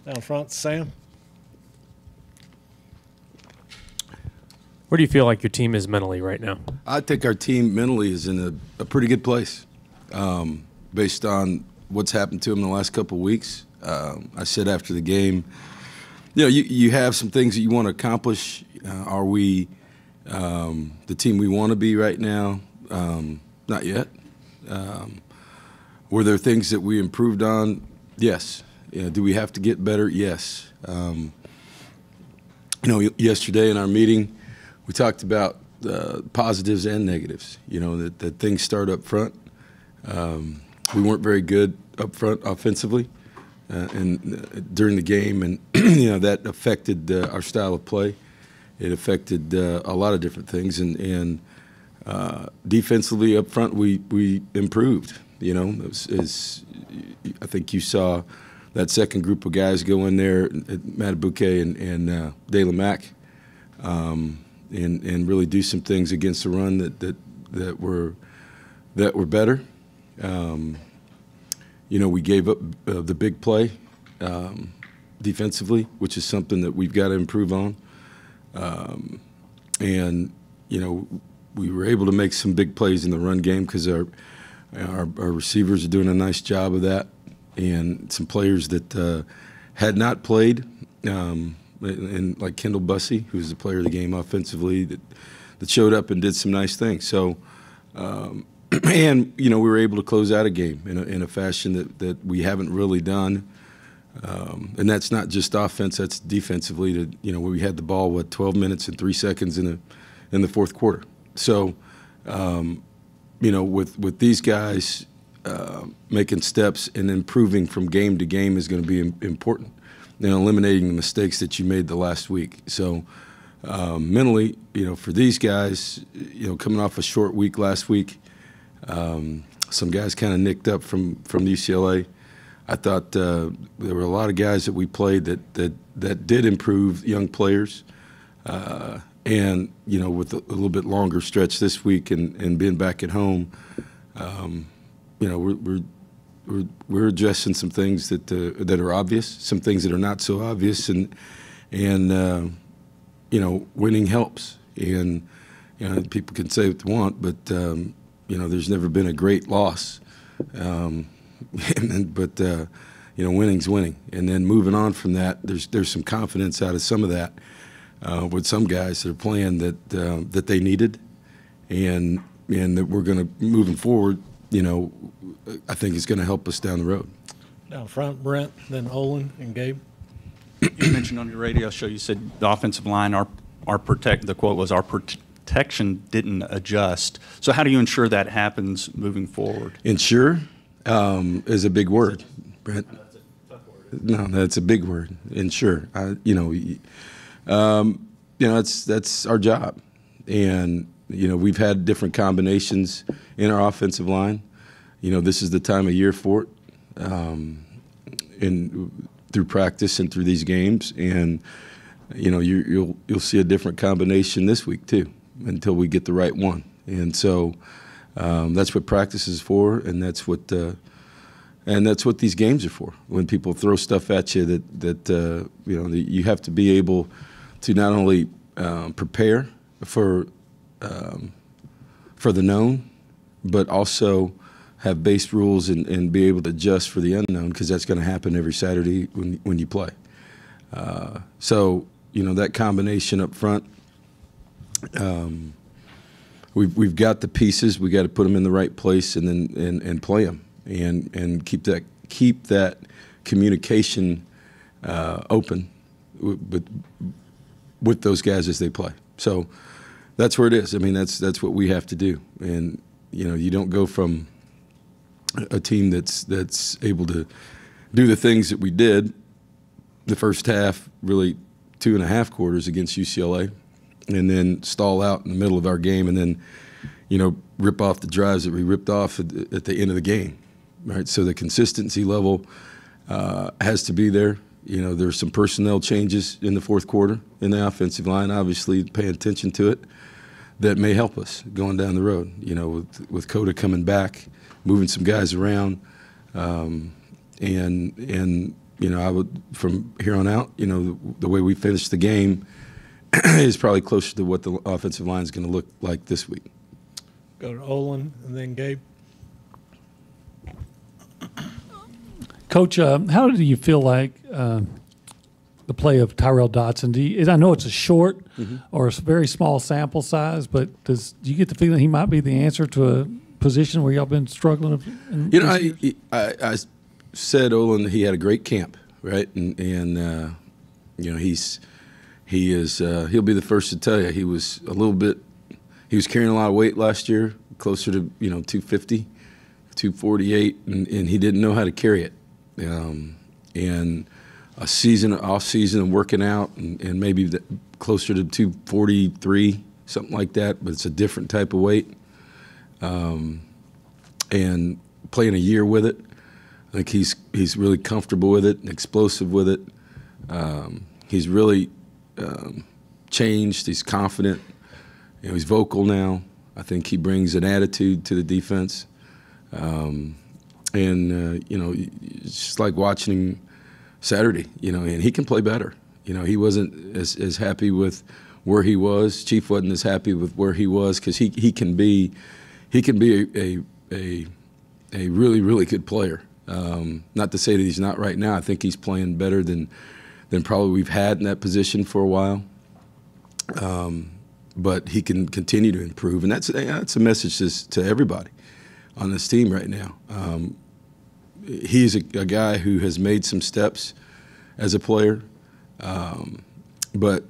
Down front, Sam. Where do you feel like your team is mentally right now? I think our team mentally is in a pretty good place based on what's happened to them in the last couple of weeks. I said after the game, you have some things that you want to accomplish. Are we the team we want to be right now? Not yet. Were there things that we improved on? Yes. Do we have to get better? Yes. Yesterday in our meeting, we talked about positives and negatives. That things start up front. We weren't very good up front offensively and during the game, and that affected our style of play. It affected a lot of different things, and defensively up front we improved. I think you saw that second group of guys go in there, Matabuke and DeLamac, and really do some things against the run that were better. We gave up the big play defensively, which is something that we've got to improve on. We were able to make some big plays in the run game because our receivers are doing a nice job of that, and some players that had not played, and like Kendall Bussey, who's the player of the game offensively, that showed up and did some nice things. So, we were able to close out a game in a fashion that we haven't really done. And that's not just offense; that's defensively. We had the ball 12 minutes and 3 seconds in the fourth quarter. So, with these guys making steps and improving from game to game is going to be important. Eliminating the mistakes that you made the last week. So, mentally, for these guys, coming off a short week last week, some guys kind of nicked up from UCLA. I thought there were a lot of guys that we played that did improve, young players. And with a little bit longer stretch this week and being back at home, we're addressing some things that are obvious, some things that are not so obvious, and winning helps. And people can say what they want, but there's never been a great loss. But winning's winning. And then moving on from that, there's some confidence out of some of that. With some guys that are playing that they needed, and that we're going to, moving forward, I think it's going to help us down the road. Down front, Brent, then Olin and Gabe. You mentioned on your radio show, you said the offensive line, the quote was, our protection didn't adjust. So how do you ensure that happens moving forward? Ensure is a big word, Brent. That's a tough word. No, that's a big word. Ensure. That's our job, and we've had different combinations in our offensive line. This is the time of year for it, and through practice and through these games, and you'll see a different combination this week too, until we get the right one. And so that's what practice is for, and that's what these games are for. When people throw stuff at you, that you have to be able to not only prepare for the known, but also have base rules and be able to adjust for the unknown, because that's going to happen every Saturday when you play. So that combination up front, we've got the pieces. We got to put them in the right place and then play them and keep that communication open with those guys as they play. So that's where it is. I mean, that's what we have to do. And you don't go from a team that's able to do the things that we did the first half, really 2.5 quarters against UCLA, and then stall out in the middle of our game, and then rip off the drives that we ripped off at the end of the game. Right. So the consistency level has to be there. There's some personnel changes in the fourth quarter in the offensive line, obviously paying attention to it, that may help us going down the road. With Coda coming back, moving some guys around, and I would, from here on out, the way we finish the game is probably closer to what the offensive line is going to look like this week. Go to Olin and then Gabe. Coach, how do you feel like the play of Tyrell Dotson? I know it's a short or a very small sample size, but do you get the feeling he might be the answer to a position where y'all been struggling? I said Olin, he had a great camp, right? And he'll be the first to tell you he was carrying a lot of weight last year, closer to 250, 248, and he didn't know how to carry it. And off season and working out and maybe closer to 243, something like that, but it's a different type of weight. And playing a year with it, I think he's really comfortable with it and explosive with it. He's really changed. He's confident. He's vocal now. I think he brings an attitude to the defense. It's just like watching him Saturday, and he can play better. He wasn't as happy with where he was. Chief wasn't as happy with where he was because he can be a really, really good player. Not to say that he's not right now. I think he's playing better than probably we've had in that position for a while. But he can continue to improve, and that's a message to everybody on this team right now. He's a guy who has made some steps as a player, but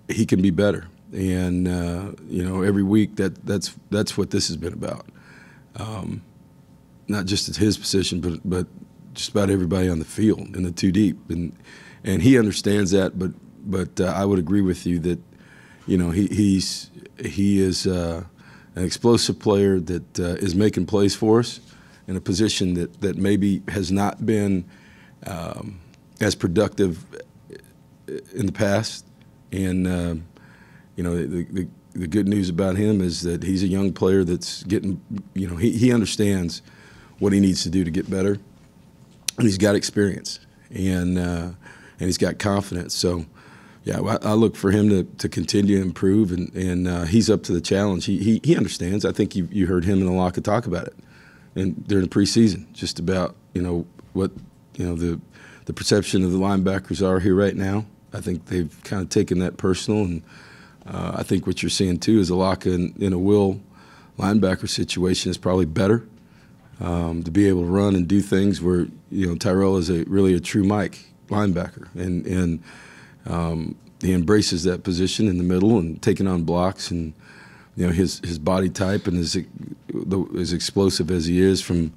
he can be better. And every week that's what this has been about. Not just at his position, but just about everybody on the field in the two deep, and he understands that. But I would agree with you that he is an explosive player that is making plays for us in a position that maybe has not been as productive in the past. And the good news about him is that he's a young player that's getting, he understands what he needs to do to get better, and he's got experience, and he's got confidence. So, yeah, I look for him to continue to improve, and he's up to the challenge. He understands. I think you heard him and Alaka talk about it, and during the preseason, just about what the perception of the linebackers are here right now. I think they've kind of taken that personal, and I think what you're seeing too is Alaka in a Will linebacker situation is probably better. To be able to run and do things where Tyrell is really a true Mike linebacker, and he embraces that position in the middle and taking on blocks, and his body type and as explosive as he is from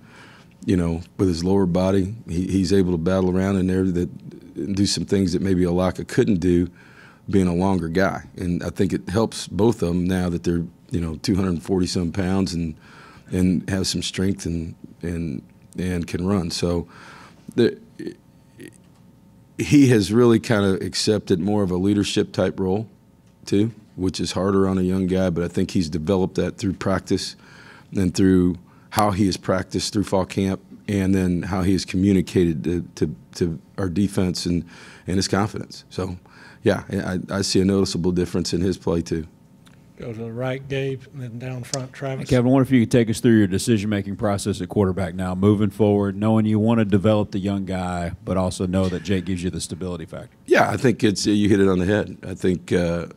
with his lower body, he's able to battle around in there and do some things that maybe Alaka couldn't do, being a longer guy. And I think it helps both of them now that they're 240 some pounds and have some strength and can run. So he has really kind of accepted more of a leadership type role too, which is harder on a young guy, but I think he's developed that through practice and through how he has practiced through fall camp, and then how he has communicated to our defense and his confidence. So, yeah, I see a noticeable difference in his play too. Go to the right, Gabe, and then down front, Travis. Kevin, I wonder if you could take us through your decision-making process at quarterback now, moving forward, knowing you want to develop the young guy, but also know that Jake gives you the stability factor. Yeah, I think you hit it on the head. I think, you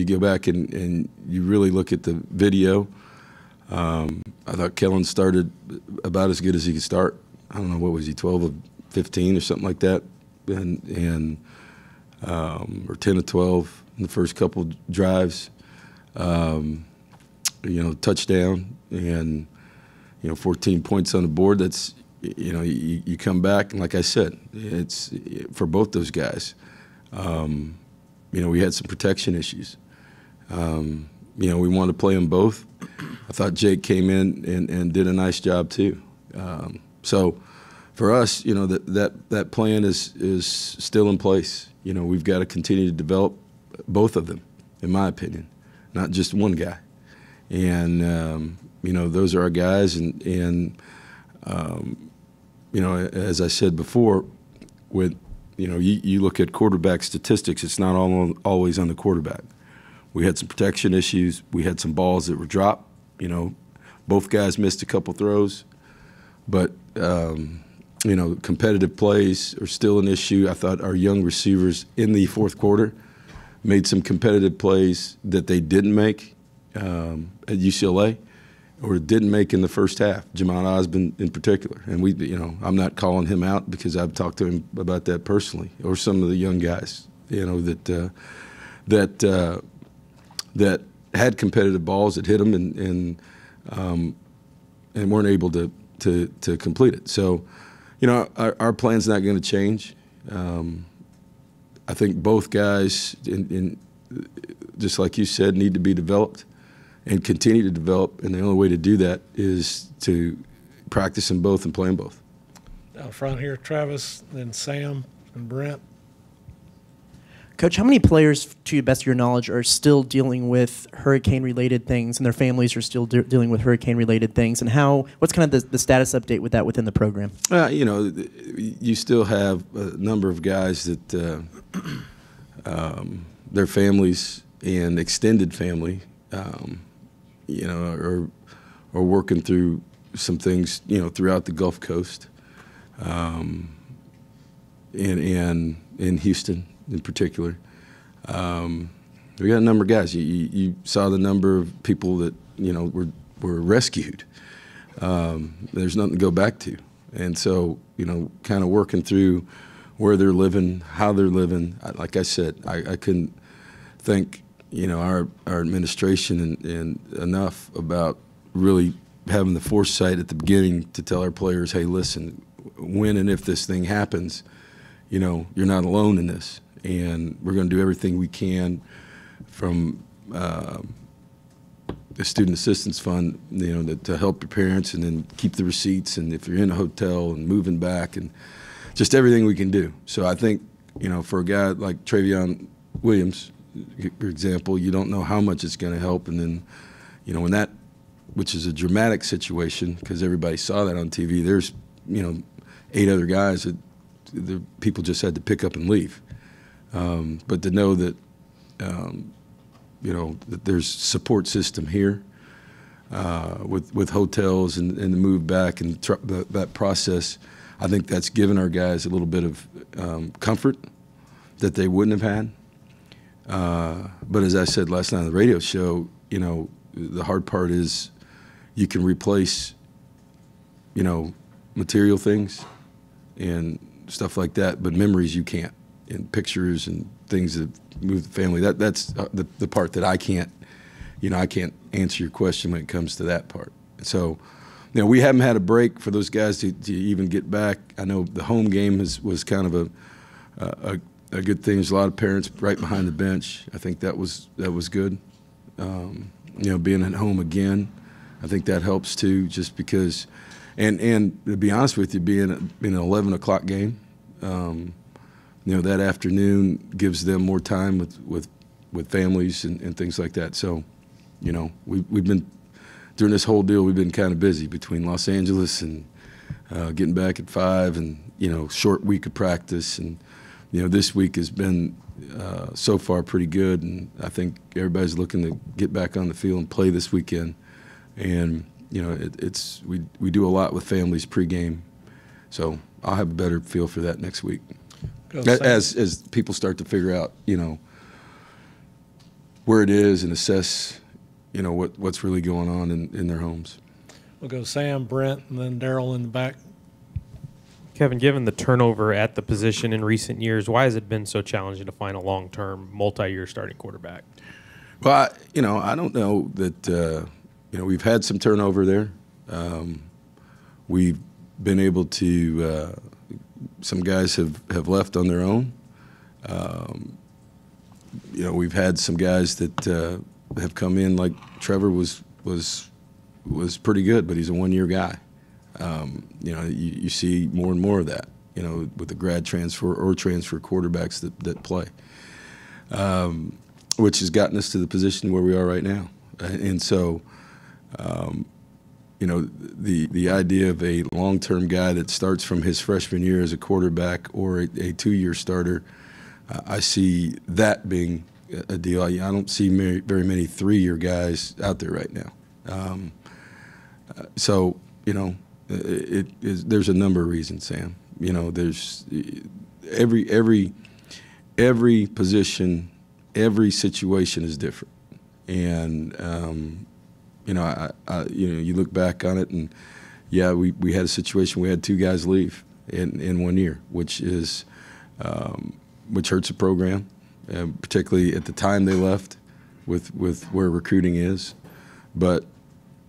go back and you really look at the video. I thought Kellen started about as good as he could start. I don't know, what was he, 12 of 15 or something like that, or 10 of 12. In the first couple drives, touchdown and 14 points on the board. That's you come back, and like I said, it's for both those guys. We had some protection issues. We wanted to play them both. I thought Jake came in and did a nice job too. So for us, that plan is still in place. We've got to continue to develop both of them, in my opinion, not just one guy. And those are our guys, and you know, as I said before, with, you know, you look at quarterback statistics, it's not always on the quarterback. We had some protection issues. We had some balls that were dropped. You know, both guys missed a couple throws. But, you know, competitive plays are still an issue. I thought our young receivers in the fourth quarter made some competitive plays that they didn't make at UCLA or didn't make in the first half, Jamon Osborne in particular. And we, you know, I'm not calling him out because I've talked to him about that personally, or some of the young guys, you know, that had competitive balls that hit them and weren't able to complete it. So, you know, our plan's not going to change. I think both guys, just like you said, need to be developed and continue to develop, and the only way to do that is to practice them both and play them both. Down front here, Travis, then Sam and Brent. Coach, how many players, to the best of your knowledge, are still dealing with hurricane-related things, and their families are still dealing with hurricane-related things? And what's kind of the status update with that within the program? You know, you still have a number of guys that their families and extended family, you know, are working through some things, you know, throughout the Gulf Coast, and in Houston in particular. We got a number of guys. You saw the number of people that, you know, were rescued. There's nothing to go back to. And so, you know, kind of working through where they're living, how they're living. Like I said, I couldn't thank, you know, our administration and enough about really having the foresight at the beginning to tell our players, hey, listen, when and if this thing happens, you know, you're not alone in this. And we're going to do everything we can from the Student Assistance Fund, you know, to help your parents and then keep the receipts. And if you're in a hotel and moving back and just everything we can do. So I think, you know, for a guy like Travion Williams, for example, you don't know how much it's going to help. And then, you know, when that, which is a dramatic situation because everybody saw that on TV, there's, you know, 8 other guys that the people just had to pick up and leave. But to know that, you know, that there's support system here with hotels and the move back and that process, I think that's given our guys a little bit of comfort that they wouldn't have had. But as I said last night on the radio show, you know, the hard part is you can replace, you know, material things and stuff like that, but memories you can't. And pictures and things that move the family. That's the part that I can't, you know, I can't answer your question when it comes to that part. So, you know, we haven't had a break for those guys to even get back. I know the home game was kind of a good thing. There's a lot of parents right behind the bench. I think that was good. You know, being at home again, I think that helps too. Just because, and to be honest with you, being an 11 o'clock game. You know, that afternoon gives them more time with families and things like that. So, you know, we've been, during this whole deal, we've been kind of busy between Los Angeles and getting back at 5 and, you know, short week of practice. And, you know, this week has been so far pretty good. And I think everybody's looking to get back on the field and play this weekend. And, you know, we do a lot with families pregame. So I'll have a better feel for that next week. As people start to figure out, you know, where it is and assess, you know, what's really going on in their homes. We'll go Sam, Brent, and then Daryl in the back. Kevin, given the turnover at the position in recent years, why has it been so challenging to find a long-term, multi-year starting quarterback? Well, you know, I don't know that, you know, we've had some turnover there. We've been able to some guys have left on their own. You know, we've had some guys that have come in, like Trevor was pretty good, but he's a one-year guy. You know, you see more and more of that, you know, with the grad transfer or transfer quarterbacks that play, which has gotten us to the position where we are right now. And so, you you know, the idea of a long-term guy that starts from his freshman year as a quarterback or a 2-year starter, I see that being a deal. I don't see very many 3-year guys out there right now. So, you know, there's a number of reasons, Sam. You know, there's every position, every situation is different, and you know, you look back on it, and yeah, we had a situation. We had 2 guys leave in 1 year, which hurts the program, particularly at the time they left, with where recruiting is. But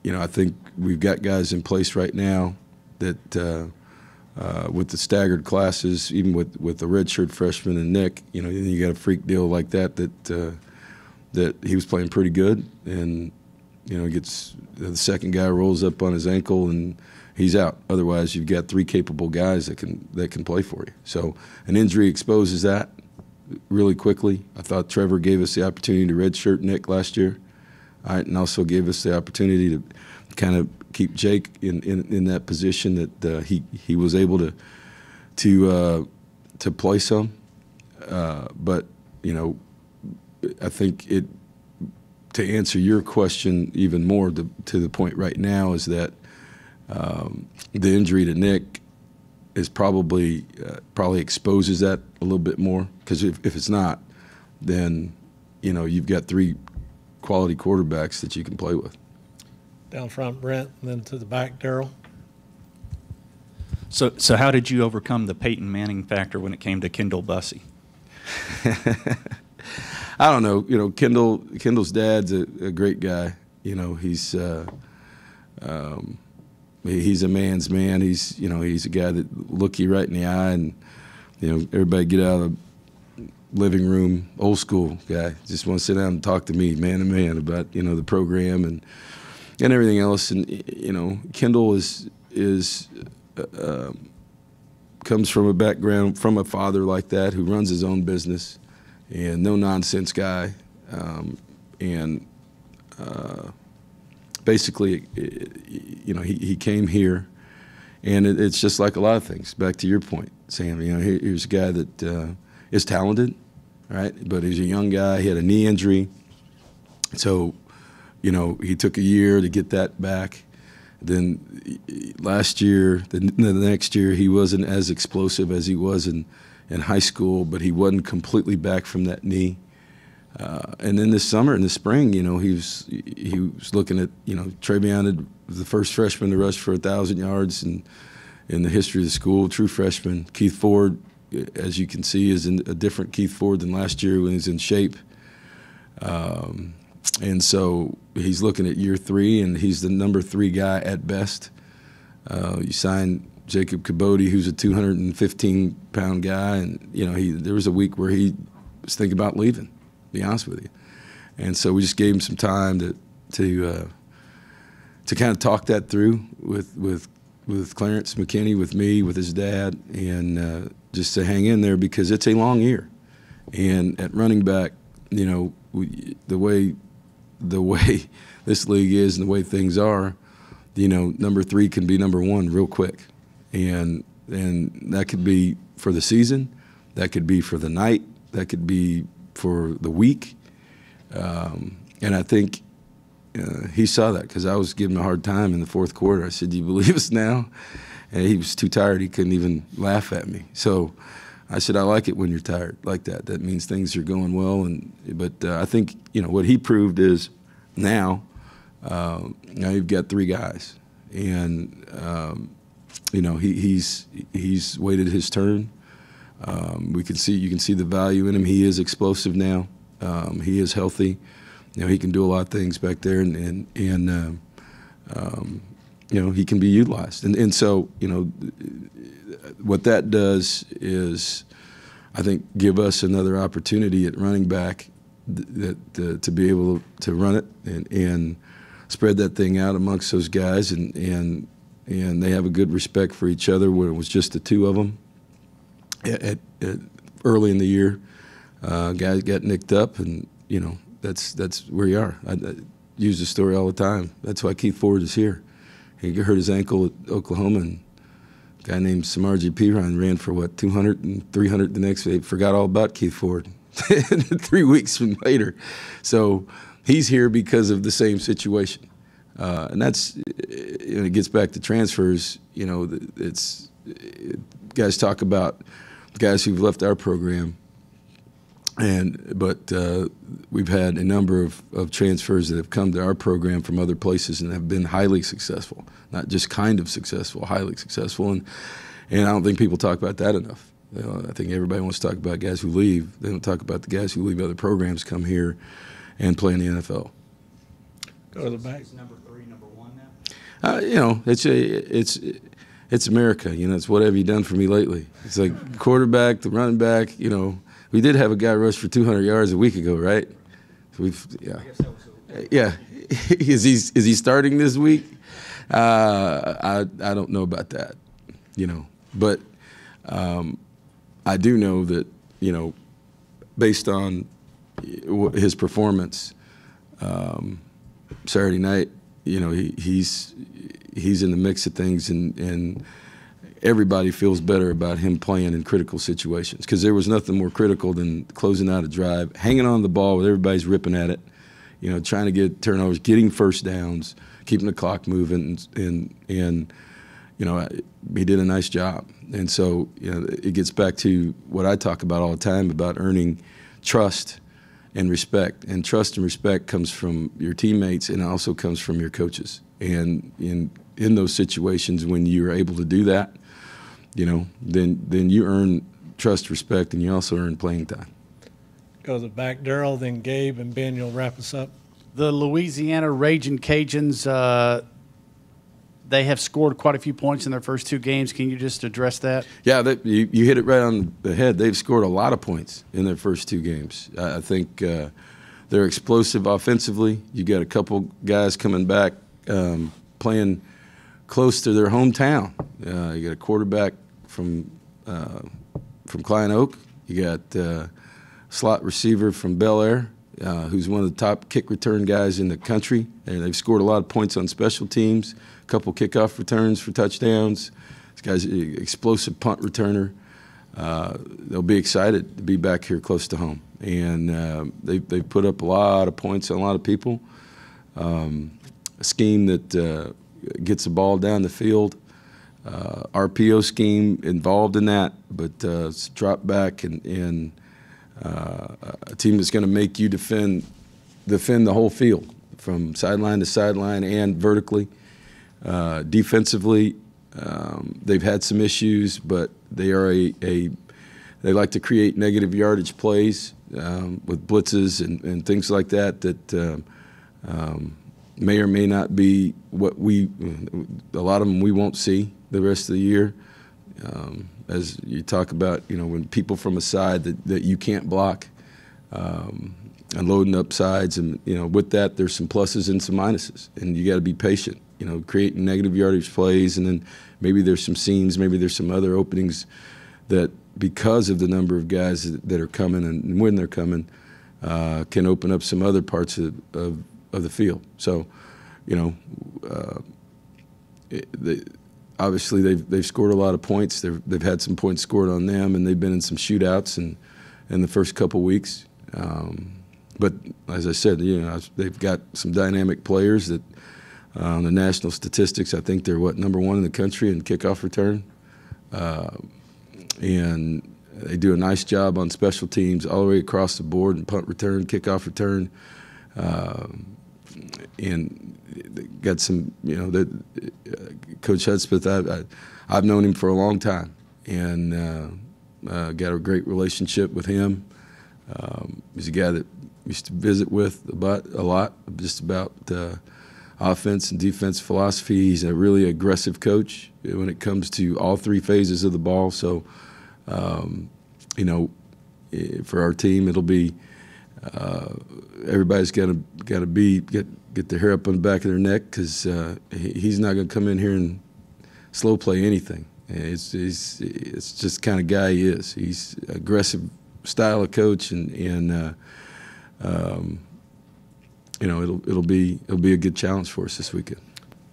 you know, I think we've got guys in place right now that with the staggered classes, even with the redshirt freshman and Nick, you know, you got a freak deal like that he was playing pretty good, and you know, the second guy rolls up on his ankle and he's out. Otherwise, you've got 3 capable guys that can play for you. So an injury exposes that really quickly. I thought Trevor gave us the opportunity to redshirt Nick last year, and also gave us the opportunity to kind of keep Jake in that position that he was able to play some. But you know, I think to answer your question even more to the point right now is that the injury to Nick is probably exposes that a little bit more, because if it's not, then you know, you've got 3 quality quarterbacks that you can play with. Down front, Brent, and then to the back, Darryl. So how did you overcome the Peyton Manning factor when it came to Kendall Bussey? I don't know. You know, Kendall's dad's a great guy. You know, he's a man's man. He's a guy that look you right in the eye, and you know, everybody get out of the living room, old school guy. Just want to sit down and talk to me, man to man, about, you know, the program and everything else. And you know, Kendall comes from a background, from a father like that, who runs his own business, and no nonsense guy, and basically, you know, he came here, and it's just like a lot of things. Back to your point, Sam. You know, here's a guy that is talented, right? But he's a young guy. He had a knee injury, so you know, he took a year to get that back. Then last year, the next year, he wasn't as explosive as he was in high school, but he wasn't completely back from that knee. And then this summer, in the spring, you know, he was looking at, you know, Travion was the first freshman to rush for 1,000 yards in the history of the school, true freshman. Keith Ford, as you can see, is a different Keith Ford than last year when he's in shape. And so he's looking at year 3, and he's the number 3 guy at best. You sign Jacob Cabody, who's a 215-pound guy, and you know, there was a week where he was thinking about leaving, to be honest with you. And so we just gave him some time to kind of talk that through with Clarence McKinney, with me, with his dad, and just to hang in there, because it's a long year. And at running back, you know, the way this league is and the way things are, you know, number 3 can be number 1 real quick. And that could be for the season, that could be for the night, that could be for the week. And I think he saw that, because I was giving him a hard time in the 4th quarter. I said, "Do you believe us now?" And he was too tired. He couldn't even laugh at me. So I said, "I like it when you're tired like that. That means things are going well." But I think, you know, what he proved is now you've got 3 guys, and you know, he's waited his turn. You can see the value in him. He is explosive now. He is healthy. You know, he can do a lot of things back there, and you know, he can be utilized. And so, you know, what that does is, I think, give us another opportunity at running back to be able to run it and spread that thing out amongst those guys, and they have a good respect for each other. When it was just the 2 of them at early in the year, guys got nicked up, and you know, that's where you are. I use the story all the time. That's why Keith Ford is here. He hurt his ankle at Oklahoma, and a guy named Samarji Piran ran for, 200 and 300 the next day. Forgot all about Keith Ford 3 weeks from later. So he's here because of the same situation. And that's, it gets back to transfers. Guys talk about guys who've left our program, but we've had a number of transfers that have come to our program from other places and have been highly successful, not just kind of successful, highly successful. And I don't think people talk about that enough. I think everybody wants to talk about guys who leave. They don't talk about the guys who leave other programs, come here, and play in the NFL. Go to the back. Is number 3 number 1 now? It's America. It's what have you done for me lately? It's like quarterback, the running back. We did have a guy rush for 200 yards a week ago, right? Yeah. Is he starting this week? I don't know about that, but I do know that based on his performance Saturday night, he's in the mix of things, and everybody feels better about him playing in critical situations, because there was nothing more critical than closing out a drive, hanging on the ball with everybody's ripping at it, trying to get turnovers, getting first downs, keeping the clock moving, and he did a nice job. And so it gets back to what I talk about all the time about earning trust and respect. And trust and respect comes from your teammates, and it also comes from your coaches. And in those situations, when you're able to do that, then you earn trust, respect, and you also earn playing time. Go to the back, Darrell, then Gabe, and Ben, you'll wrap us up. The Louisiana Ragin' Cajuns, they have scored quite a few points in their first 2 games. Can you just address that? Yeah, you hit it right on the head. They've scored a lot of points in their first 2 games. I think they're explosive offensively. You got a couple guys coming back playing close to their hometown. You got a quarterback from Klein Oak. You got a slot receiver from Bel Air, who's one of the top kick return guys in the country. And they've scored a lot of points on special teams, a couple kickoff returns for touchdowns. This guy's an explosive punt returner. They'll be excited to be back here close to home. And they've put up a lot of points on a lot of people. A scheme that gets the ball down the field. RPO scheme involved in that, but it's drop back and a team that's going to make you defend the whole field from sideline to sideline and vertically. Defensively, they've had some issues, but they are they like to create negative yardage plays with blitzes and things like that may or may not be what a lot of them we won't see the rest of the year. As you talk about, when people from a side that you can't block, and loading up sides, and with that there's some pluses and some minuses, and you got to be patient. Creating negative yardage plays, and then maybe there's some seams, maybe there's some other openings that, because of the number of guys that are coming and when they're coming, can open up some other parts of the field. So, obviously they've scored a lot of points. They've had some points scored on them, and they've been in some shootouts in the first couple weeks. But as I said, they've got some dynamic players that on the national statistics, I think they're number 1 in the country in kickoff return, and they do a nice job on special teams all the way across the board, and punt return, kickoff return, and they got some. Coach Hudspeth, I've known him for a long time, and got a great relationship with him. He's a guy that we used to visit with a lot, just about offense and defense philosophy. He's a really aggressive coach when it comes to all 3 phases of the ball. So, for our team, it'll be everybody's got to get their hair up on the back of their neck, because he's not going to come in here and slow play anything. It's just the kind of guy he is. He's aggressive style of coach, and it'll be a good challenge for us this weekend.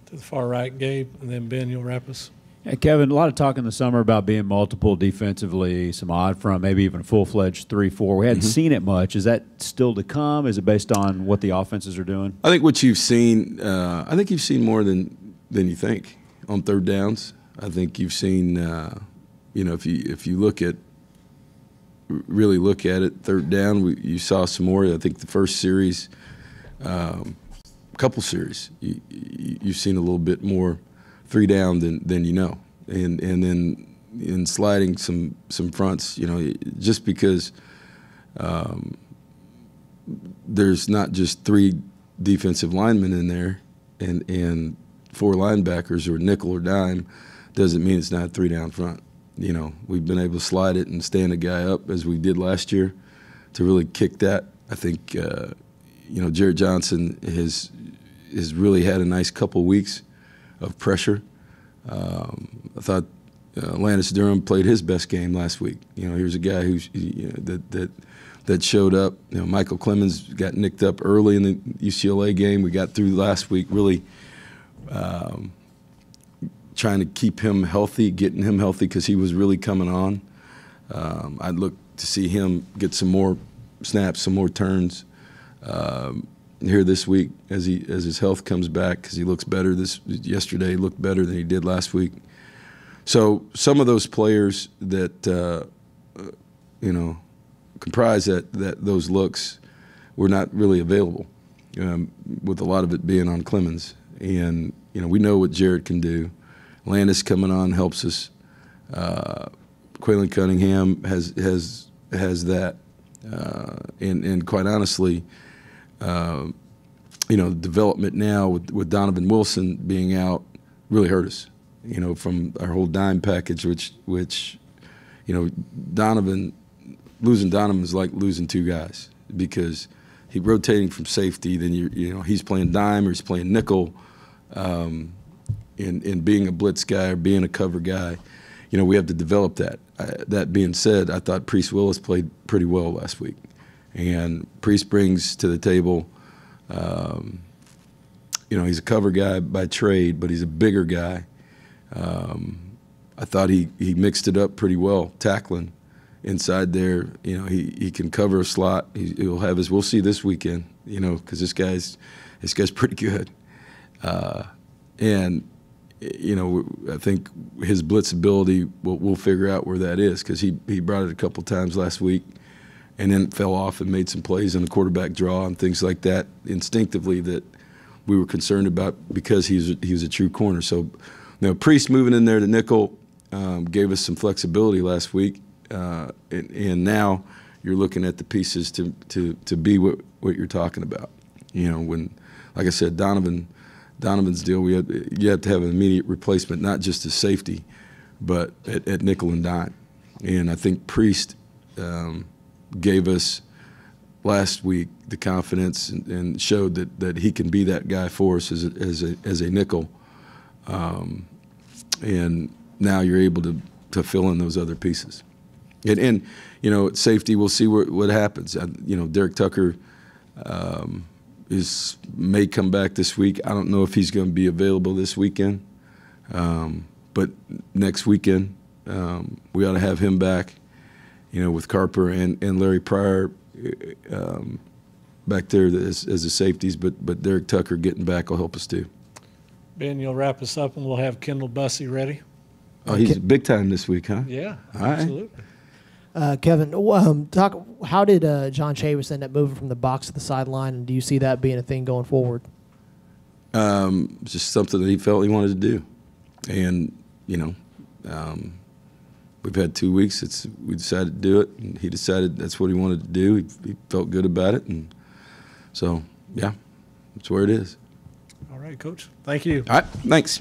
To To the far right, Gabe, and then Ben, you'll wrap us. Hey, Kevin, a lot of talk in the summer about being multiple defensively, some odd front, maybe even a full-fledged 3-4. We hadn't seen it much. Is that still to come? Is it based on what the offenses are doing? I think what you've seen, I think you've seen more than you think on third downs. I think you've seen, if you really look at it, third down, you saw some more. I think the first series, couple series, you've seen a little bit more 3 down than you know, and then in sliding some fronts, just because there's not just 3 defensive linemen in there and 4 linebackers or nickel or dime, doesn't mean it's not a 3 down front. We've been able to slide it and stand a guy up as we did last year to really kick that. I think Jared Johnson has really had a nice couple weeks of pressure. I thought Landis Durham played his best game last week. Here's a guy who's that showed up. Michael Clemens got nicked up early in the UCLA game. We got through last week really trying to keep him healthy, getting him healthy because he was really coming on. I'd look to see him get some more snaps, some more turns here this week as his health comes back, because he looks better. Yesterday he looked better than he did last week. So some of those players that comprise those looks were not really available, with a lot of it being on Clemens. And we know what Jared can do. Landis coming on helps us. Quaylen Cunningham has that, and quite honestly, development now with Donovan Wilson being out really hurt us. From our whole dime package, which losing Donovan is like losing 2 guys, because he's rotating from safety. Then he's playing dime or he's playing nickel. In being a blitz guy or being a cover guy, we have to develop that. That being said, I thought Priest Willis played pretty well last week, and Priest brings to the table. He's a cover guy by trade, but he's a bigger guy. I thought he mixed it up pretty well, tackling inside there. He can cover a slot. He'll have his. We'll see this weekend. Because this guy's pretty good, and. I think his blitz ability, we'll figure out where that is, because he brought it a couple times last week and then fell off and made some plays in the quarterback draw and things like that instinctively that we were concerned about, because he was a true corner. So, Priest moving in there to nickel gave us some flexibility last week, and now you're looking at the pieces to be what you're talking about. When, like I said, Donovan's deal, you have to have an immediate replacement, not just as safety, but at nickel and dime. And I think Priest gave us last week the confidence and showed that he can be that guy for us as a nickel. And now you're able to fill in those other pieces. And at safety, we'll see what happens. Derek Tucker may come back this week. I don't know if he's going to be available this weekend, but next weekend we ought to have him back. With Carper and Larry Pryor back there as the safeties, but Derek Tucker getting back will help us too. Ben, you'll wrap us up, and we'll have Kendall Bussey ready. Oh, he's big time this week, huh? Yeah, all right. Absolutely. Kevin, how did John Chavis end up moving from the box to the sideline, and do you see that being a thing going forward? Just something that he felt he wanted to do. And, we've had 2 weeks. We decided to do it, and he decided that's what he wanted to do. He felt good about it. And so, yeah, that's where it is. All right, Coach. Thank you. All right, thanks.